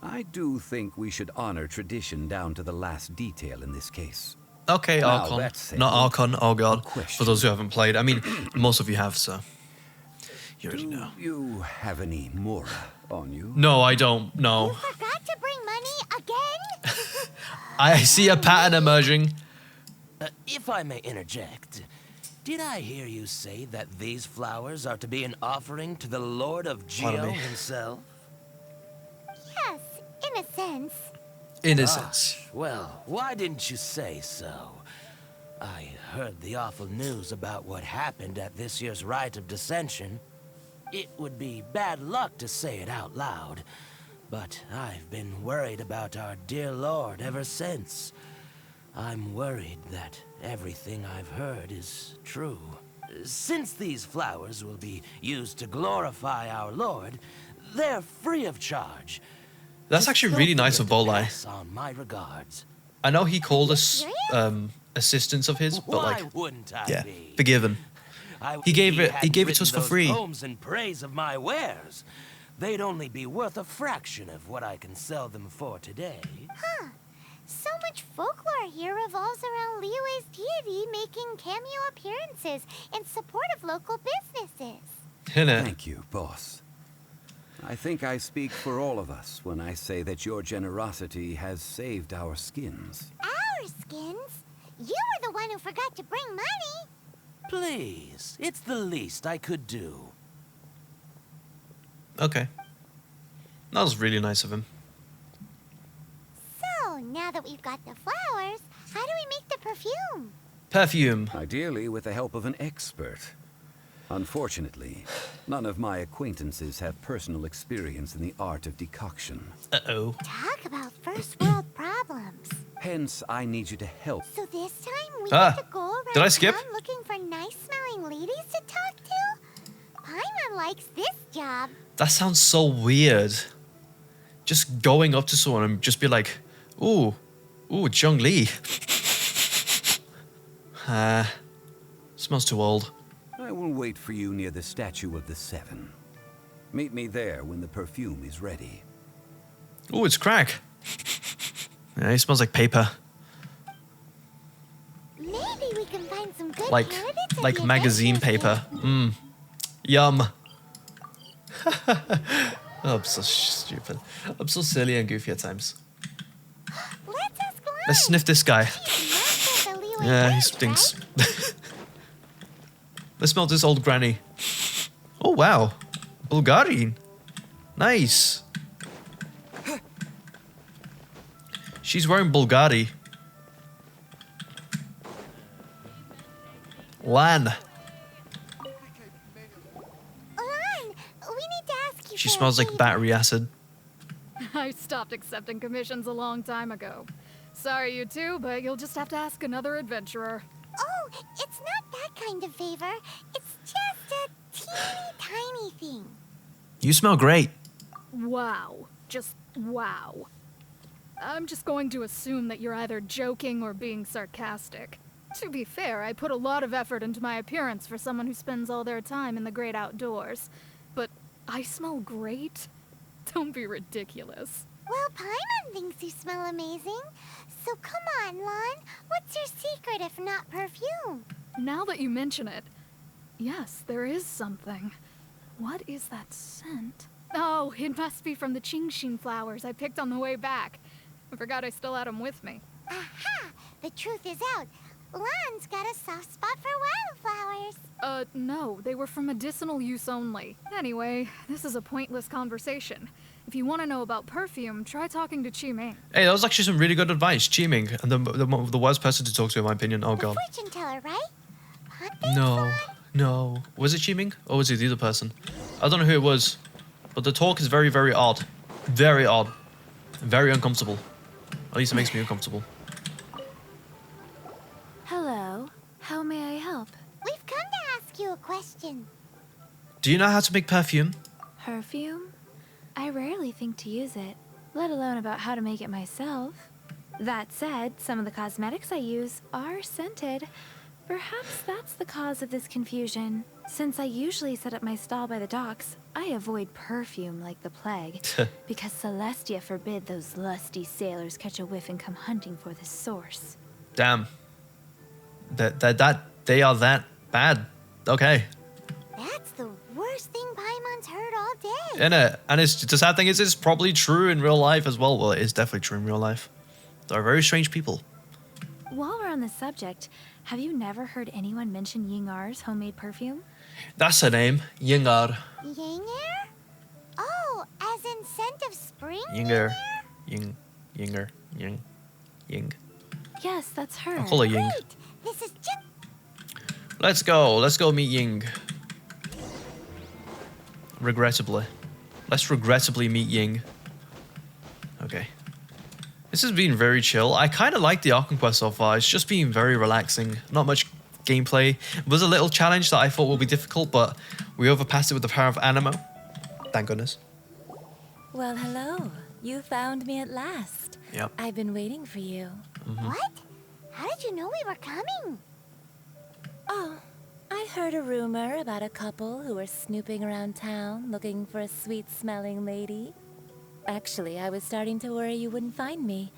Speaker 6: I do think we should honor tradition down to the last detail in this case.
Speaker 1: Okay,
Speaker 6: Now,
Speaker 1: Archon.
Speaker 6: that said,
Speaker 1: Not Archon, oh god.
Speaker 6: question.
Speaker 1: For those who haven't played. I mean, most of you have, so. You already
Speaker 6: Do
Speaker 1: know.
Speaker 6: you have any Mora on you?
Speaker 1: No, I don't. No.
Speaker 3: You forgot to bring money again?
Speaker 1: I see a pattern emerging.
Speaker 8: If I may interject, Did I hear you say that these flowers are to be an offering to the Lord of
Speaker 1: Pardon
Speaker 8: Geo
Speaker 1: me.
Speaker 8: himself?
Speaker 3: Yes, in a sense.
Speaker 1: Innocence.
Speaker 8: Well, why didn't you say so? I heard the awful news about what happened at this year's Rite of Dissension. It would be bad luck to say it out loud, but I've been worried about our dear Lord ever since. I'm worried that everything I've heard is true. Since these flowers will be used to glorify our Lord, they're free of charge.
Speaker 1: That's actually really nice of Bolai.
Speaker 8: Pass on my regards.
Speaker 1: I know he called us assistants of his, but
Speaker 8: Why
Speaker 1: like,
Speaker 8: wouldn't I
Speaker 1: yeah,
Speaker 8: be?
Speaker 1: forgiven. He gave it to us for free.
Speaker 8: Poems in praise of my wares. They'd only be worth a fraction of what I can sell them for today.
Speaker 3: Huh. So much folklore here revolves around Liyue's deity making cameo appearances in support of local businesses.
Speaker 1: Innit?
Speaker 6: Thank you, boss. I think I speak for all of us when I say that your generosity has saved our skins.
Speaker 3: Our skins? You were the one who forgot to bring money.
Speaker 8: Please, it's the least I could do.
Speaker 1: Okay. That was really nice of him.
Speaker 3: So, now that we've got the flowers, how do we make the perfume?
Speaker 1: Perfume.
Speaker 6: Ideally with the help of an expert. Unfortunately, none of my acquaintances have personal experience in the art of decoction.
Speaker 1: Uh-oh.
Speaker 3: Talk about first world problems.
Speaker 6: Hence, I need you to help.
Speaker 3: So this time we
Speaker 1: Ah,
Speaker 3: have to go around
Speaker 1: did I skip?
Speaker 3: town looking for nice-smelling ladies to talk to? Paimon likes this job.
Speaker 1: That sounds so weird. Just going up to someone and just be like, ooh, Zhongli. Smells too old.
Speaker 6: I will wait for you near the Statue of the Seven. Meet me there when the perfume is ready.
Speaker 1: Ooh, it's Krac. Yeah, he smells like paper.
Speaker 3: Maybe we can find some good
Speaker 1: Like
Speaker 3: candidates in
Speaker 1: like
Speaker 3: the
Speaker 1: magazine
Speaker 3: adventure
Speaker 1: paper.
Speaker 3: scene.
Speaker 1: Yum. Oh, I'm so stupid. I'm so silly and goofy at times.
Speaker 3: Let's ask Lan.
Speaker 1: Let's sniff this guy.
Speaker 3: She's master of the Liyue
Speaker 1: Yeah, he
Speaker 3: branch,
Speaker 1: stinks.
Speaker 3: right?
Speaker 1: Let's smell this old granny. Oh, wow. Bulgarian. Nice. She's wearing Bulgari. Lan.
Speaker 3: Lan, we need to ask you
Speaker 1: She
Speaker 3: for a
Speaker 1: smells like
Speaker 3: favor.
Speaker 1: battery acid.
Speaker 9: I stopped accepting commissions a long time ago. Sorry, you two, but you'll just have to ask another adventurer.
Speaker 3: Oh, it's not that kind of favor. It's just a teeny tiny thing.
Speaker 1: You smell great.
Speaker 9: Wow. Just wow. I'm just going to assume that you're either joking or being sarcastic. To be fair, I put a lot of effort into my appearance for someone who spends all their time in the great outdoors. But I smell great? Don't be ridiculous.
Speaker 3: Well, Paimon thinks you smell amazing. So come on, Lan. What's your secret if not perfume?
Speaker 9: Now that you mention it, yes, there is something. What is that scent? Oh, it must be from the Qingshin flowers I picked on the way back. I forgot I still had them with me.
Speaker 3: Aha! The truth is out. Lan's got a soft spot for wildflowers.
Speaker 9: No, they were for medicinal use only. Anyway, this is a pointless conversation. If you want to know about perfume, try talking to Qi Ming.
Speaker 1: Hey, that was actually some really good advice. Qiming, and the worst person to talk to, in my opinion. Oh,
Speaker 3: The
Speaker 1: God.
Speaker 3: fortune teller, right? Hunt
Speaker 1: No. No. Was it Qiming? Or was it the other person? I don't know who it was. But the talk is very, very odd. Very odd. Very uncomfortable. At least it makes me uncomfortable.
Speaker 2: Hello. How may I help?
Speaker 3: We've come to ask you a question.
Speaker 1: Do you know how to make perfume?
Speaker 2: Perfume? I rarely think to use it, let alone about how to make it myself. That said, some of the cosmetics I use are scented. Perhaps that's the cause of this confusion. Since I usually set up my stall by the docks, I avoid perfume like the plague, because Celestia forbid those lusty sailors catch a whiff and come hunting for the source.
Speaker 1: Damn. They are that bad. Okay.
Speaker 3: That's the worst thing Paimon's heard all day.
Speaker 1: Innit? And it's the sad thing is it's probably true in real life as well. Well, it is definitely true in real life. They're very strange people.
Speaker 2: While we're on the subject, Have you never heard anyone mention Yingar's homemade perfume?
Speaker 1: That's her name. Yingar.
Speaker 3: Yinger? Oh, as in scent of spring?
Speaker 1: Yinger. Yinger. Ying.
Speaker 2: Yes, that's her.
Speaker 1: I'll call her Ying.
Speaker 3: Great! This is just...
Speaker 1: Let's go. Let's go meet Ying. Regrettably. Let's regrettably meet Ying. Okay. This has been very chill. I kind of like the Arkham quest so far. It's just been very relaxing. Not much gameplay. It was a little challenge that I thought would be difficult, but we overpassed it with the power of Animo. Thank goodness.
Speaker 10: Well, hello. You found me at last.
Speaker 1: Yep.
Speaker 10: I've been waiting for you.
Speaker 3: What? How did you know we were coming?
Speaker 10: Oh, I heard a rumor about a couple who were snooping around town looking for a sweet-smelling lady. Actually, I was starting to worry you wouldn't find me.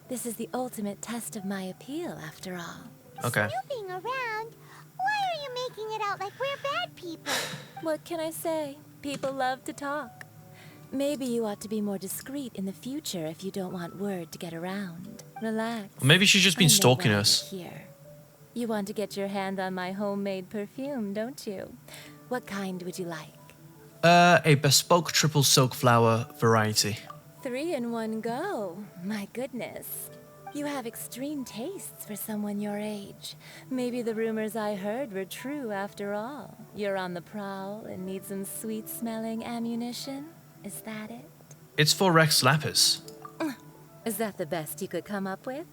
Speaker 10: This is the ultimate test of my appeal, after all.
Speaker 1: Okay.
Speaker 3: Snooping around? Why are you making it out like we're bad people?
Speaker 10: What can I say? People love to talk. Maybe you ought to be more discreet in the future if you don't want word to get around. Relax.
Speaker 1: Or maybe she's just been
Speaker 10: I know
Speaker 1: stalking
Speaker 10: why I'm
Speaker 1: us.
Speaker 10: Here. You want to get your hand on my homemade perfume, don't you? What kind would you like?
Speaker 1: A bespoke triple silk flower variety.
Speaker 10: 3 in one go. My goodness. You have extreme tastes for someone your age. Maybe the rumors I heard were true after all. You're on the prowl and need some sweet-smelling ammunition? Is that it?
Speaker 1: It's for Rex Lapis.
Speaker 10: Is that the best you could come up with?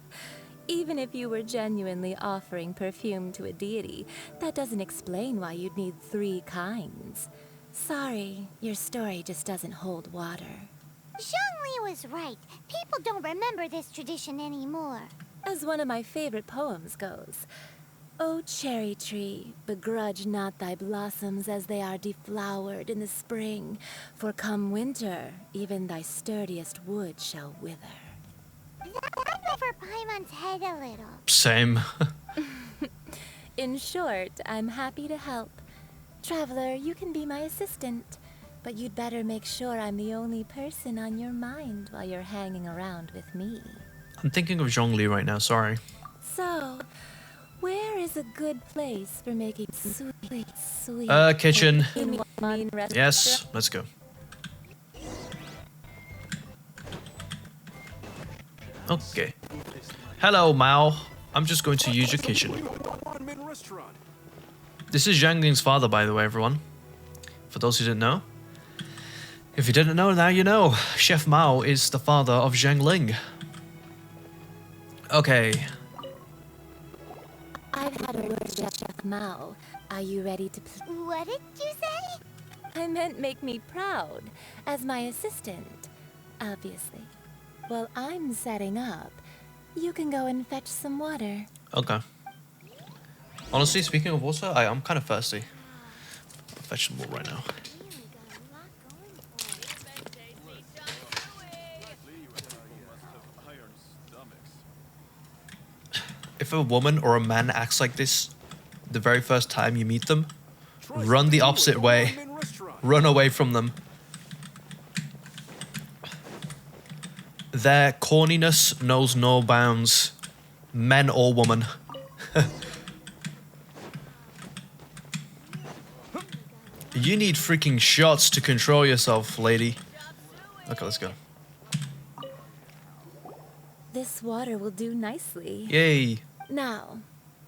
Speaker 10: Even if you were genuinely offering perfume to a deity, that doesn't explain why you'd need 3 kinds. Sorry, your story just doesn't hold water.
Speaker 3: Zhongli was right. People don't remember this tradition anymore.
Speaker 10: As one of my favorite poems goes, O cherry tree, begrudge not thy blossoms as they are deflowered in the spring, for come winter, even thy sturdiest wood shall wither.
Speaker 3: That over Paimon's head a little.
Speaker 1: Same.
Speaker 10: In short, I'm happy to help. Traveler, you can be my assistant, but you'd better make sure I'm the only person on your mind while you're hanging around with me.
Speaker 1: I'm thinking of Zhongli right now, sorry.
Speaker 10: So, where is a good place for making sweet...
Speaker 1: Kitchen.
Speaker 10: Restaurant?
Speaker 1: Yes, let's go. Okay. Hello, Mao. I'm just going to use your kitchen. This is Zhang Ling's father, by the way, everyone. For those who didn't know. If you didn't know, now you know. Chef Mao is the father of Zhang Ling. Okay.
Speaker 10: I've had a word with Chef Mao. Are you ready to...
Speaker 3: What did you say?
Speaker 10: I meant make me proud, as my assistant, obviously. While I'm setting up, you can go and fetch some water.
Speaker 1: Okay. Honestly, speaking of water, I'm kind of thirsty. I'll fetch some more right now. If a woman or a man acts like this the very first time you meet them, run the opposite way. Run away from them. Their corniness knows no bounds. Men or woman. You need freaking shots to control yourself, lady. Okay, let's go.
Speaker 10: This water will do nicely.
Speaker 1: Yay.
Speaker 10: Now,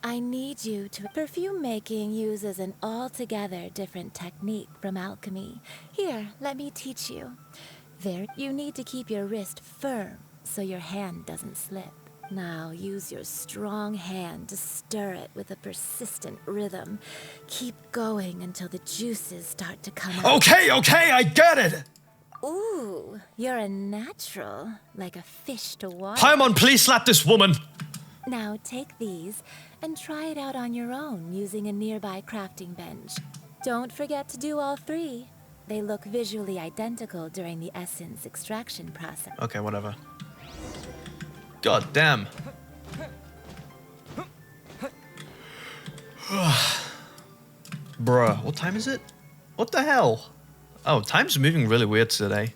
Speaker 10: I need you to... Perfume making uses an altogether different technique from alchemy. Here, let me teach you. There, you need to keep your wrist firm so your hand doesn't slip. Now, use your strong hand to stir it with a persistent rhythm. Keep going until the juices start to come out.
Speaker 1: Okay, I get it!
Speaker 10: Ooh, you're a natural, like a fish to water.
Speaker 1: Paimon, please slap this woman!
Speaker 10: Now take these and try it out on your own using a nearby crafting bench. Don't forget to do all 3. They look visually identical during the essence extraction process.
Speaker 1: Okay, whatever. God damn. Bruh, what time is it? What the hell? Oh, time's moving really weird today.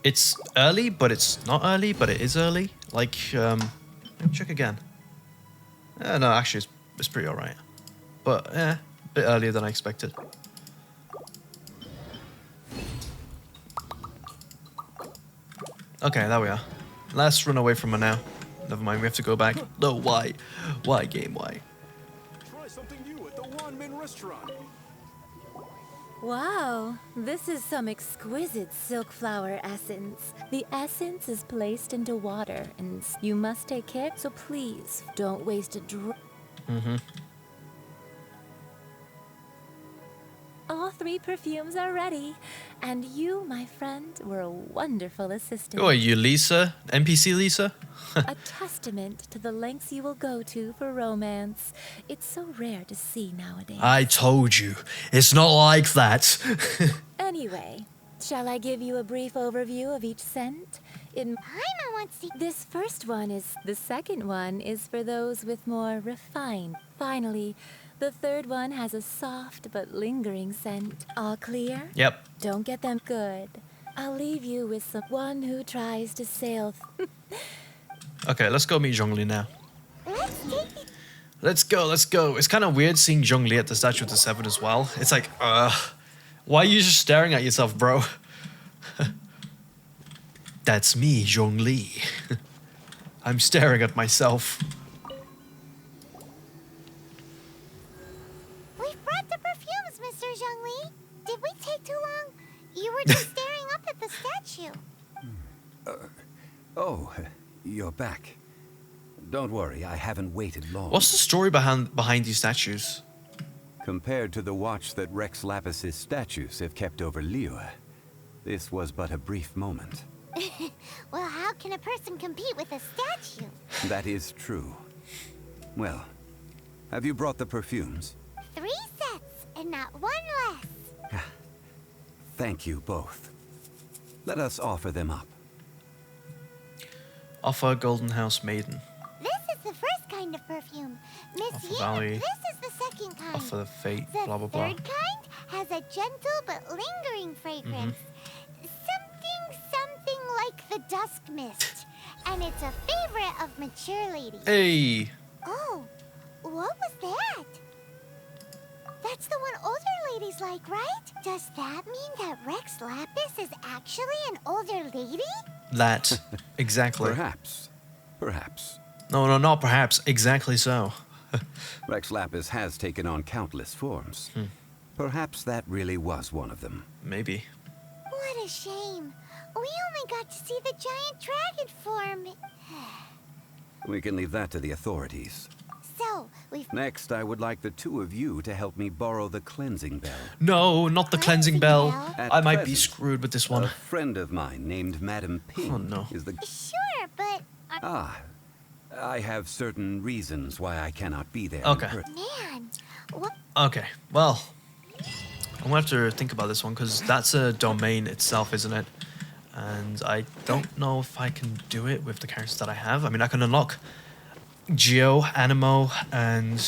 Speaker 1: It's early, but it's not early, but it is early. Like, let me check again. No, actually, it's pretty alright. But, a bit earlier than I expected. Okay, there we are. Let's run away from her now. Never mind, we have to go back. No, why? Why, game, why?
Speaker 11: Try something new at the Wanmin restaurant.
Speaker 10: Wow, this is some exquisite silk flower essence. The essence is placed into water, and you must take care, so please don't waste a drop. All 3 perfumes are ready, and you, my friend, were a wonderful assistant.
Speaker 1: Who are you, Lisa? NPC Lisa?
Speaker 10: A testament to the lengths you will go to for romance. It's so rare to see nowadays.
Speaker 1: I told you, it's not like that.
Speaker 10: Anyway, shall I give you a brief overview of each scent?
Speaker 3: Paimon wants to...
Speaker 10: This first one is... The second one is for those with more refined. Finally, the third one has a soft but lingering scent. All clear?
Speaker 1: Yep.
Speaker 10: Don't get them good. I'll leave you with someone who tries to sail...
Speaker 1: Okay, let's go meet Zhongli now.
Speaker 3: Let's take the...
Speaker 1: Let's go, let's go. It's kind of weird seeing Zhongli at the Statue of the Seven as well. It's like, why are you just staring at yourself, bro? That's me, Zhongli. I'm staring at myself.
Speaker 3: We've brought the perfumes, Mr. Zhongli. Did we take too long? You were just staring up at the statue.
Speaker 6: Oh, you're back. Don't worry, I haven't waited long.
Speaker 1: What's the story behind these statues?
Speaker 6: Compared to the watch that Rex Lapis's statues have kept over Liyue, this was but a brief moment.
Speaker 3: Well, how can a person compete with a statue?
Speaker 6: That is true. Well, have you brought the perfumes?
Speaker 3: 3 sets, and not 1 less.
Speaker 6: Thank you both. Let us offer them up.
Speaker 1: Offer Golden House Maiden.
Speaker 3: This is the first kind of perfume. Miss
Speaker 1: Offer
Speaker 3: Yin,
Speaker 1: Valley.
Speaker 3: this is the second kind.
Speaker 1: Offer Fate,
Speaker 3: The
Speaker 1: blah blah blah.
Speaker 3: third kind has a gentle but lingering fragrance. Something like the dusk mist. And it's a favorite of mature ladies.
Speaker 1: Hey!
Speaker 3: Oh, what was that? That's the one older ladies like, right? Does that mean that Rex Lapis is actually an older lady?
Speaker 1: That. Exactly.
Speaker 6: Perhaps. Perhaps.
Speaker 1: No, not perhaps. Exactly so.
Speaker 6: Rex Lapis has taken on countless forms. Perhaps that really was one of them.
Speaker 1: Maybe.
Speaker 3: What a shame. We only got to see the giant dragon form.
Speaker 6: We can leave that to the authorities.
Speaker 3: So, we've...
Speaker 6: Next, I would like the 2 of you to help me borrow the cleansing bell.
Speaker 1: No, not the cleansing bell.
Speaker 6: At
Speaker 1: I might be
Speaker 6: present,
Speaker 1: screwed with this one.
Speaker 6: A friend of mine named Madame Ping
Speaker 1: Oh, no.
Speaker 6: is the...
Speaker 3: Sure, but...
Speaker 6: I have certain reasons why I cannot be there.
Speaker 1: Okay.
Speaker 3: Man, what...
Speaker 1: Okay, well, I'm gonna have to think about this one because that's a domain itself, isn't it? And I don't know if I can do it with the characters that I have. I mean, I can unlock Geo, Animo, and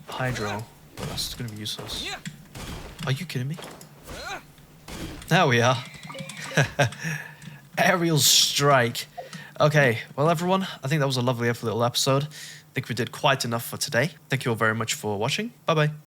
Speaker 1: Hydro, but that's gonna be useless. Are you kidding me? There we are. Aerial Strike. Okay, well everyone, I think that was a lovely little episode. I think we did quite enough for today. Thank you all very much for watching. Bye bye.